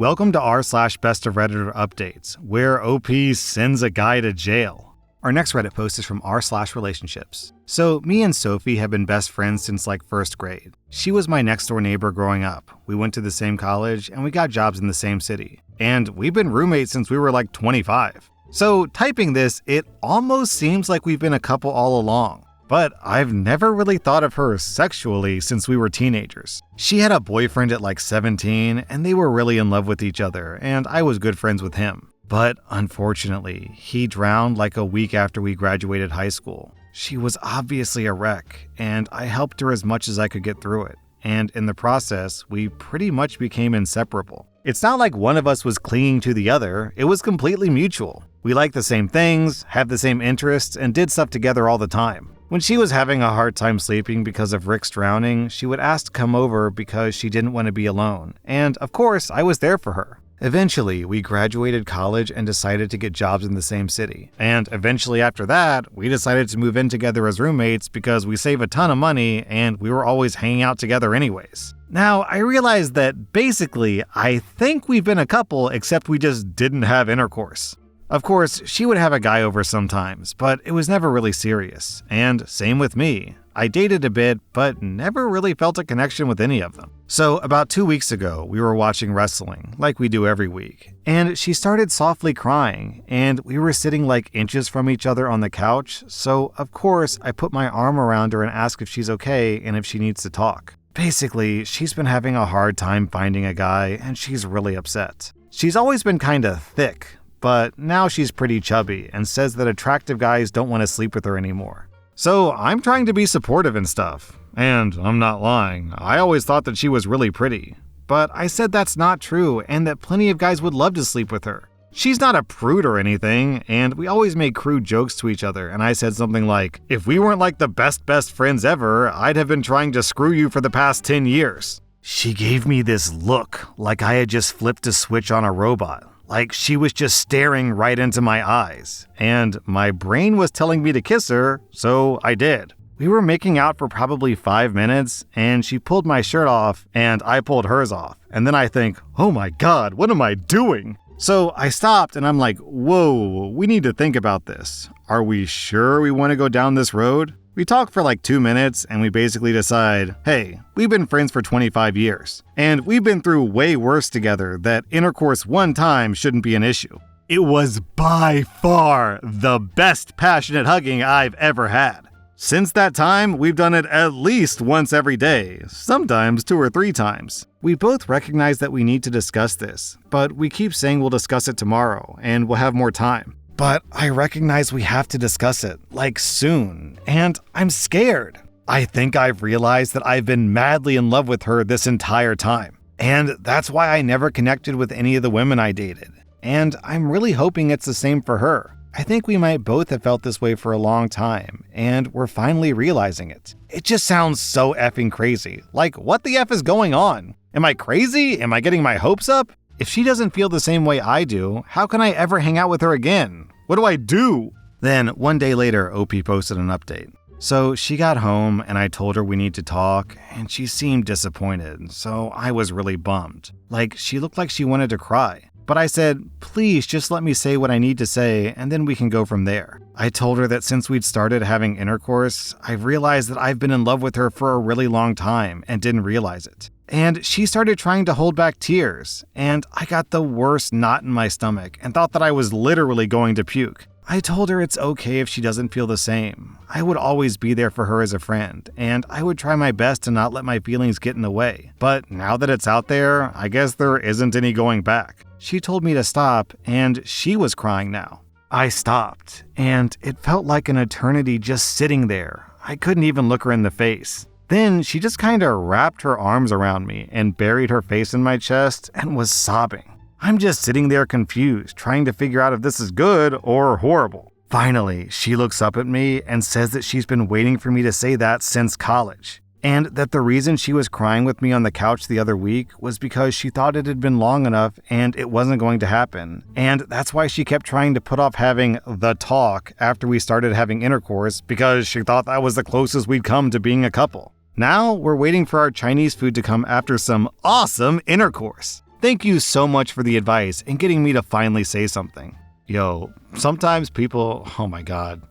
Welcome to r/Bestof Redditor Updates, where OP sends a guy to jail. Our next Reddit post is from r/Relationships. So, me and Sophie have been best friends since first grade. She was my next door neighbor growing up. We went to the same college and we got jobs in the same city. And we've been roommates since we were 25. So, typing this, it almost seems like we've been a couple all along. But I've never really thought of her sexually since we were teenagers. She had a boyfriend at 17, and they were really in love with each other, and I was good friends with him. But unfortunately, he drowned a week after we graduated high school. She was obviously a wreck, and I helped her as much as I could get through it. And in the process, we pretty much became inseparable. It's not like one of us was clinging to the other, it was completely mutual. We liked the same things, had the same interests, and did stuff together all the time. When she was having a hard time sleeping because of Rick's drowning, she would ask to come over because she didn't want to be alone. And of course, I was there for her. Eventually, we graduated college and decided to get jobs in the same city. And eventually after that, we decided to move in together as roommates because we save a ton of money and we were always hanging out together anyways. Now, I realize that basically, I think we've been a couple except we just didn't have intercourse. Of course, she would have a guy over sometimes, but it was never really serious. And same with me. I dated a bit, but never really felt a connection with any of them. So about 2 weeks ago, we were watching wrestling, like we do every week. And she started softly crying, and we were sitting inches from each other on the couch. So of course, I put my arm around her and asked if she's okay and if she needs to talk. Basically, she's been having a hard time finding a guy, and she's really upset. She's always been kinda thick, but now she's pretty chubby and says that attractive guys don't want to sleep with her anymore. So I'm trying to be supportive and stuff. And I'm not lying, I always thought that she was really pretty. But I said that's not true and that plenty of guys would love to sleep with her. She's not a prude or anything, and we always make crude jokes to each other, and I said something like, if we weren't the best friends ever, I'd have been trying to screw you for the past 10 years. She gave me this look like I had just flipped a switch on a robot. She was just staring right into my eyes, and my brain was telling me to kiss her, so I did. We were making out for probably 5 minutes, and she pulled my shirt off, and I pulled hers off. And then I think, oh my god, what am I doing? So I stopped, and I'm like, whoa, we need to think about this. Are we sure we want to go down this road? We talk for 2 minutes and we basically decide, hey, we've been friends for 25 years. And we've been through way worse together that intercourse one time shouldn't be an issue. It was by far the best passionate hugging I've ever had. Since that time, we've done it at least once every day, sometimes 2 or 3 times. We both recognize that we need to discuss this, but we keep saying we'll discuss it tomorrow and we'll have more time. But I recognize we have to discuss it, soon, and I'm scared. I think I've realized that I've been madly in love with her this entire time. And that's why I never connected with any of the women I dated. And I'm really hoping it's the same for her. I think we might both have felt this way for a long time, and we're finally realizing it. It just sounds so effing crazy. What the F is going on? Am I crazy? Am I getting my hopes up? If she doesn't feel the same way I do, how can I ever hang out with her again? What do I do? Then, one day later, OP posted an update. So she got home and I told her we need to talk, and she seemed disappointed, so I was really bummed. She looked like she wanted to cry. But I said, please just let me say what I need to say and then we can go from there. I told her that since we'd started having intercourse, I've realized that I've been in love with her for a really long time and didn't realize it. And she started trying to hold back tears, and I got the worst knot in my stomach and thought that I was literally going to puke. I told her it's okay if she doesn't feel the same. I would always be there for her as a friend, and I would try my best to not let my feelings get in the way. But now that it's out there, I guess there isn't any going back. She told me to stop, and she was crying now. I stopped, and it felt like an eternity just sitting there. I couldn't even look her in the face. Then she just kinda wrapped her arms around me and buried her face in my chest and was sobbing. I'm just sitting there confused, trying to figure out if this is good or horrible. Finally, she looks up at me and says that she's been waiting for me to say that since college. And that the reason she was crying with me on the couch the other week was because she thought it had been long enough and it wasn't going to happen. And that's why she kept trying to put off having the talk after we started having intercourse, because she thought that was the closest we'd come to being a couple. Now we're waiting for our Chinese food to come after some awesome intercourse. Thank you so much for the advice and getting me to finally say something. Yo, sometimes people, oh my God.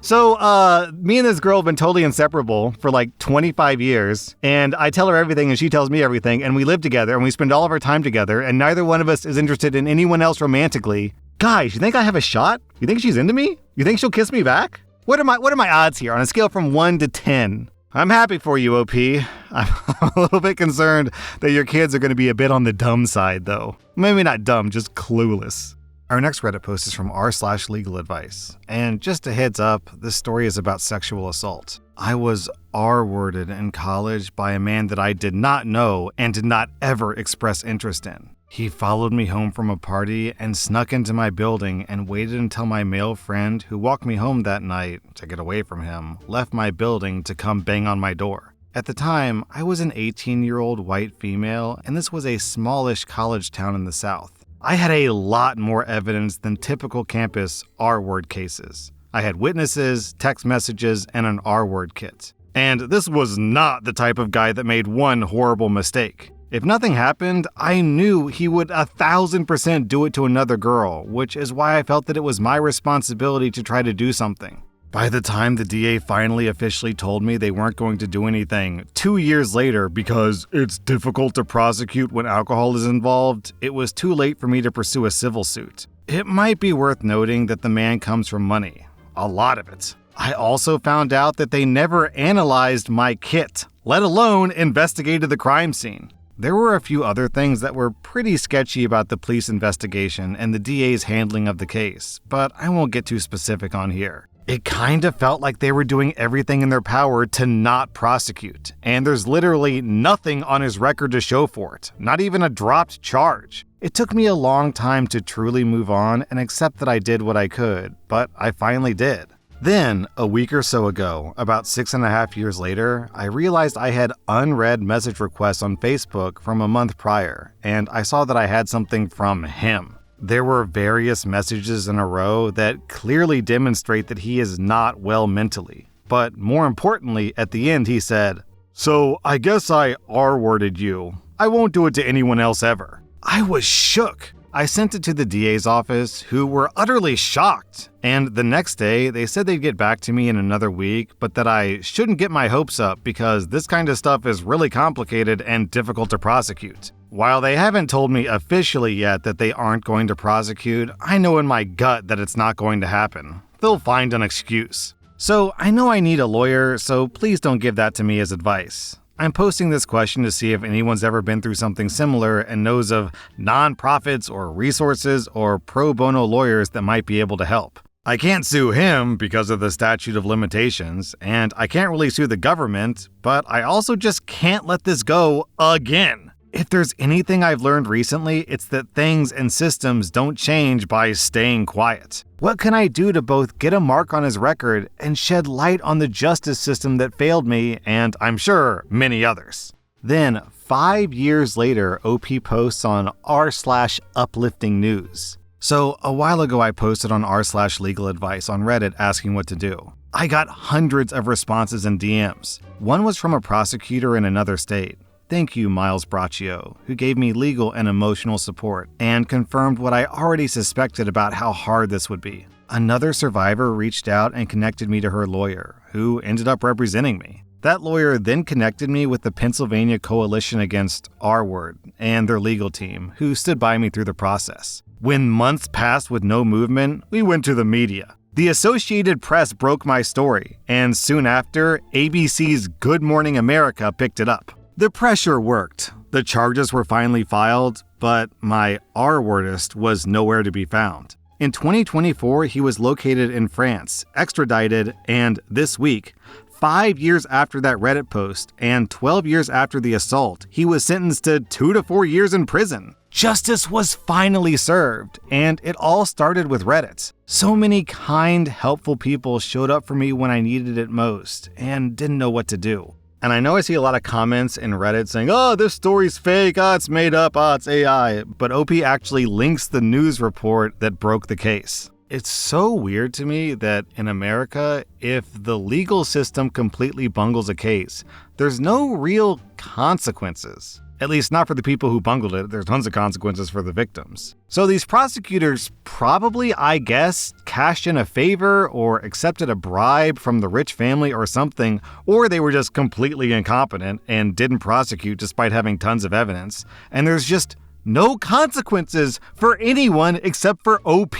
So, me and this girl have been totally inseparable for like 25 years, and I tell her everything and she tells me everything, and we live together and we spend all of our time together, and neither one of us is interested in anyone else romantically. Guys, you think I have a shot? You think she's into me? You think she'll kiss me back? What are my odds here on a scale from 1 to 10? I'm happy for you, OP. I'm a little bit concerned that your kids are going to be a bit on the dumb side, though. Maybe not dumb, just clueless. Our next Reddit post is from rSlash legal advice. And just a heads up, this story is about sexual assault. I was R-worded in college by a man that I did not know and did not ever express interest in. He followed me home from a party and snuck into my building and waited until my male friend, who walked me home that night to get away from him, left my building to come bang on my door. At the time, I was an 18-year-old white female, and this was a smallish college town in the South. I had a lot more evidence than typical campus R-word cases. I had witnesses, text messages, and an R-word kit. And this was not the type of guy that made one horrible mistake. If nothing happened, I knew he would 1,000% do it to another girl, which is why I felt that it was my responsibility to try to do something. By the time the DA finally officially told me they weren't going to do anything 2 years later because it's difficult to prosecute when alcohol is involved, it was too late for me to pursue a civil suit. It might be worth noting that the man comes from money. A lot of it. I also found out that they never analyzed my kit, let alone investigated the crime scene. There were a few other things that were pretty sketchy about the police investigation and the DA's handling of the case, but I won't get too specific on here. It kind of felt like they were doing everything in their power to not prosecute, and there's literally nothing on his record to show for it, not even a dropped charge. It took me a long time to truly move on and accept that I did what I could, but I finally did. Then, a week or so ago, about 6.5 years later, I realized I had unread message requests on Facebook from a month prior, and I saw that I had something from him. There were various messages in a row that clearly demonstrate that he is not well mentally. But more importantly, at the end he said, "So I guess I R-worded you. I won't do it to anyone else ever." I was shook. I sent it to the DA's office, who were utterly shocked. And the next day, they said they'd get back to me in another week, but that I shouldn't get my hopes up because this kind of stuff is really complicated and difficult to prosecute. While they haven't told me officially yet that they aren't going to prosecute, I know in my gut that it's not going to happen. They'll find an excuse. So I know I need a lawyer, so please don't give that to me as advice. I'm posting this question to see if anyone's ever been through something similar and knows of nonprofits or resources or pro bono lawyers that might be able to help. I can't sue him because of the statute of limitations, and I can't really sue the government, but I also just can't let this go again. If there's anything I've learned recently, it's that things and systems don't change by staying quiet. What can I do to both get a mark on his record and shed light on the justice system that failed me and, I'm sure, many others? Then, 5 years later, OP posts on r// uplifting news. So, a while ago I posted on r// legal advice on Reddit asking what to do. I got hundreds of responses and DMs. One was from a prosecutor in another state. Thank you, Miles Braccio, who gave me legal and emotional support and confirmed what I already suspected about how hard this would be. Another survivor reached out and connected me to her lawyer, who ended up representing me. That lawyer then connected me with the Pennsylvania Coalition Against R-Word and their legal team, who stood by me through the process. When months passed with no movement, we went to the media. The Associated Press broke my story, and soon after, ABC's Good Morning America picked it up. The pressure worked. The charges were finally filed, but my R-wordist was nowhere to be found. In 2024, he was located in France, extradited, and this week, 5 years after that Reddit post and 12 years after the assault, he was sentenced to 2 to 4 years in prison. Justice was finally served, and it all started with Reddit. So many kind, helpful people showed up for me when I needed it most and didn't know what to do. And I know I see a lot of comments in Reddit saying, "Oh, this story's fake, it's made up, it's AI." But OP actually links the news report that broke the case. It's so weird to me that in America, if the legal system completely bungles a case, there's no real consequences. At least not for the people who bungled it. There's tons of consequences for the victims. So these prosecutors probably, I guess, cashed in a favor or accepted a bribe from the rich family or something, or they were just completely incompetent and didn't prosecute despite having tons of evidence. And there's just no consequences for anyone except for OP.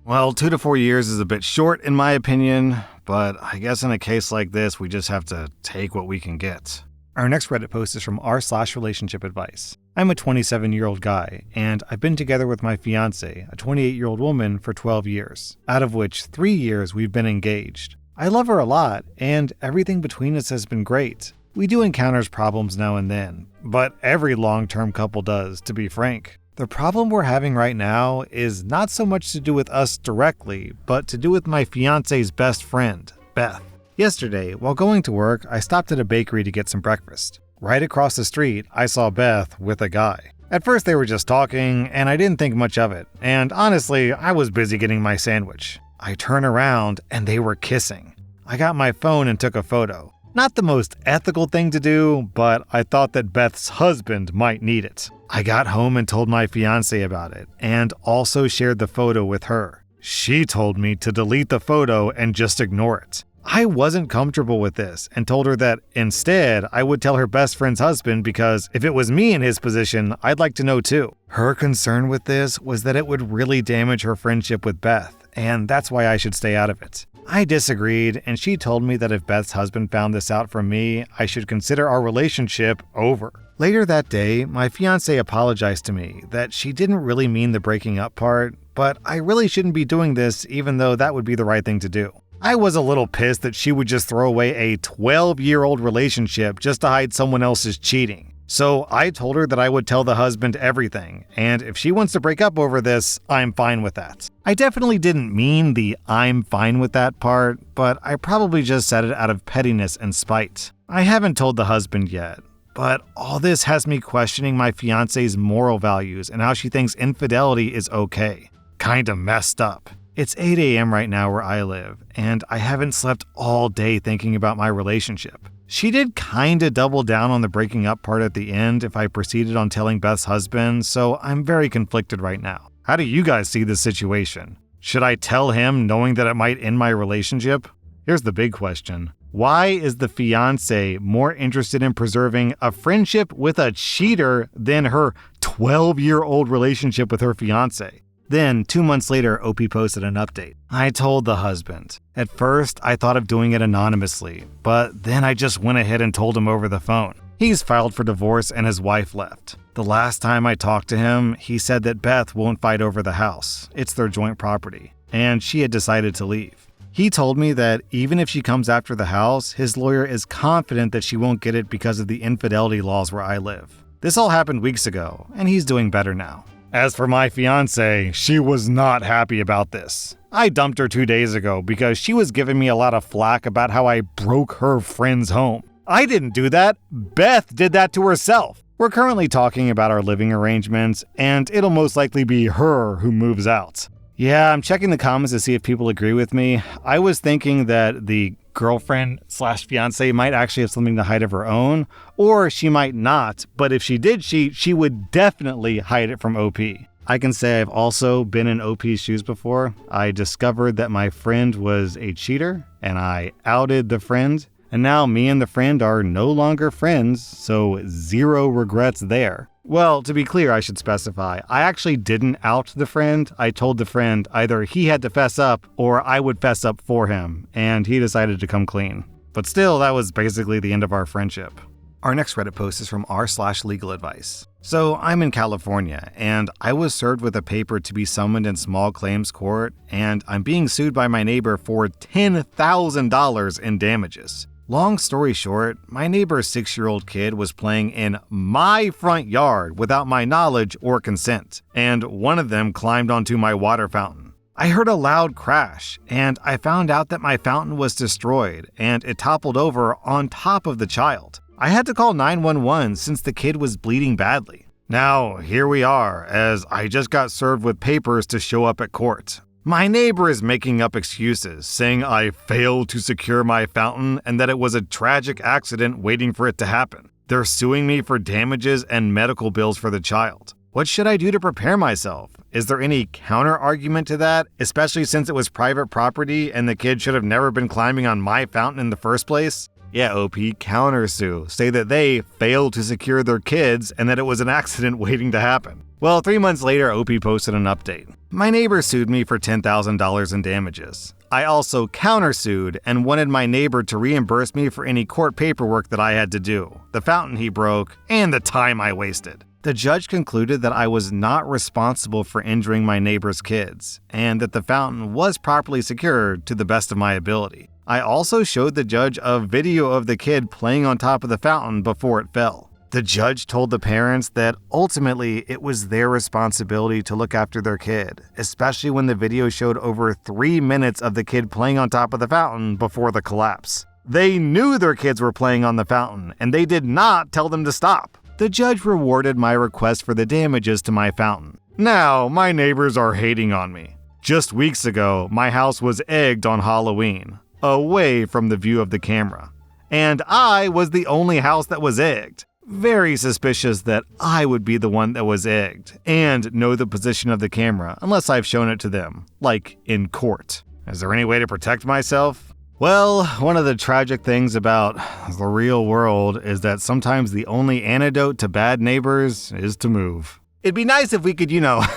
Well, 2 to 4 years is a bit short in my opinion, but I guess in a case like this, we just have to take what we can get. Our next Reddit post is from rSlash relationship advice. I'm a 27-year-old guy, and I've been together with my fiance, a 28-year-old woman, for 12 years, out of which 3 years we've been engaged. I love her a lot, and everything between us has been great. We do encounter problems now and then, but every long-term couple does, to be frank. The problem we're having right now is not so much to do with us directly, but to do with my fiance's best friend, Beth. Yesterday, while going to work, I stopped at a bakery to get some breakfast. Right across the street, I saw Beth with a guy. At first they were just talking, and I didn't think much of it, and honestly, I was busy getting my sandwich. I turn around, and they were kissing. I got my phone and took a photo. Not the most ethical thing to do, but I thought that Beth's husband might need it. I got home and told my fiance about it, and also shared the photo with her. She told me to delete the photo and just ignore it. I wasn't comfortable with this and told her that instead I would tell her best friend's husband because if it was me in his position, I'd like to know too. Her concern with this was that it would really damage her friendship with Beth, and that's why I should stay out of it. I disagreed, and she told me that if Beth's husband found this out from me, I should consider our relationship over. Later that day, my fiancé apologized to me that she didn't really mean the breaking up part, but I really shouldn't be doing this even though that would be the right thing to do. I was a little pissed that she would just throw away a 12-year-old relationship just to hide someone else's cheating. So I told her that I would tell the husband everything, and if she wants to break up over this, I'm fine with that. I definitely didn't mean the I'm fine with that part, but I probably just said it out of pettiness and spite. I haven't told the husband yet, but all this has me questioning my fiance's moral values and how she thinks infidelity is okay. Kinda messed up. It's 8 a.m. right now where I live, and I haven't slept all day thinking about my relationship. She did kinda double down on the breaking up part at the end if I proceeded on telling Beth's husband, so I'm very conflicted right now. How do you guys see this situation? Should I tell him knowing that it might end my relationship? Here's the big question. Why is the fiancé more interested in preserving a friendship with a cheater than her 12-year-old relationship with her fiancé? Then, 2 months later, OP posted an update. I told the husband. At first, I thought of doing it anonymously, but then I just went ahead and told him over the phone. He's filed for divorce and his wife left. The last time I talked to him, he said that Beth won't fight over the house. It's their joint property, and she had decided to leave. He told me that even if she comes after the house, his lawyer is confident that she won't get it because of the infidelity laws where I live. This all happened weeks ago, and he's doing better now. As for my fiancé, she was not happy about this. I dumped her 2 days ago because she was giving me a lot of flack about how I broke her friend's home. I didn't do that. Beth did that to herself. We're currently talking about our living arrangements, and it'll most likely be her who moves out. Yeah, I'm checking the comments to see if people agree with me. I was thinking that the girlfriend/fiance might actually have something to hide of her own, or she might not, but if she did cheat, she would definitely hide it from OP. I can say I've also been in OP's shoes before. I discovered that my friend was a cheater, and I outed the friend, and now me and the friend are no longer friends, so zero regrets there. Well, to be clear, I should specify, I actually didn't out the friend. I told the friend either he had to fess up or I would fess up for him, and he decided to come clean. But still, that was basically the end of our friendship. Our next Reddit post is from r/legal advice. So I'm in California, and I was served with a paper to be summoned in small claims court, and I'm being sued by my neighbor for $10,000 in damages. Long story short, my neighbor's 6-year-old kid was playing in my front yard without my knowledge or consent, and one of them climbed onto my water fountain. I heard a loud crash, and I found out that my fountain was destroyed, and it toppled over on top of the child. I had to call 911 since the kid was bleeding badly. Now, here we are, as I just got served with papers to show up at court. My neighbor is making up excuses, saying I failed to secure my fountain and that it was a tragic accident waiting for it to happen. They're suing me for damages and medical bills for the child. What should I do to prepare myself? Is there any counter-argument to that, especially since it was private property and the kid should have never been climbing on my fountain in the first place? Yeah, OP, countersue. Say that they failed to secure their kids and that it was an accident waiting to happen. Well, 3 months later, OP posted an update. My neighbor sued me for $10,000 in damages. I also countersued and wanted my neighbor to reimburse me for any court paperwork that I had to do, the fountain he broke, and the time I wasted. The judge concluded that I was not responsible for injuring my neighbor's kids, and that the fountain was properly secured to the best of my ability. I also showed the judge a video of the kid playing on top of the fountain before it fell. The judge told the parents that ultimately it was their responsibility to look after their kid, especially when the video showed over 3 minutes of the kid playing on top of the fountain before the collapse. They knew their kids were playing on the fountain, and they did not tell them to stop. The judge rewarded my request for the damages to my fountain. Now, my neighbors are hating on me. Just weeks ago, my house was egged on Halloween, away from the view of the camera. And I was the only house that was egged. Very suspicious that I would be the one that was egged and know the position of the camera unless I've shown it to them, like in court. Is there any way to protect myself? Well, one of the tragic things about the real world is that sometimes the only antidote to bad neighbors is to move. It'd be nice if we could,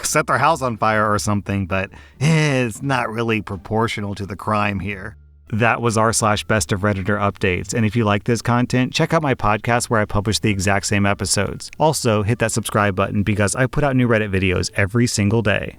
set their house on fire or something, but it's not really proportional to the crime here. That was r/Best of Redditor updates, and if you like this content, check out my podcast where I publish the exact same episodes. Also, hit that subscribe button because I put out new Reddit videos every single day.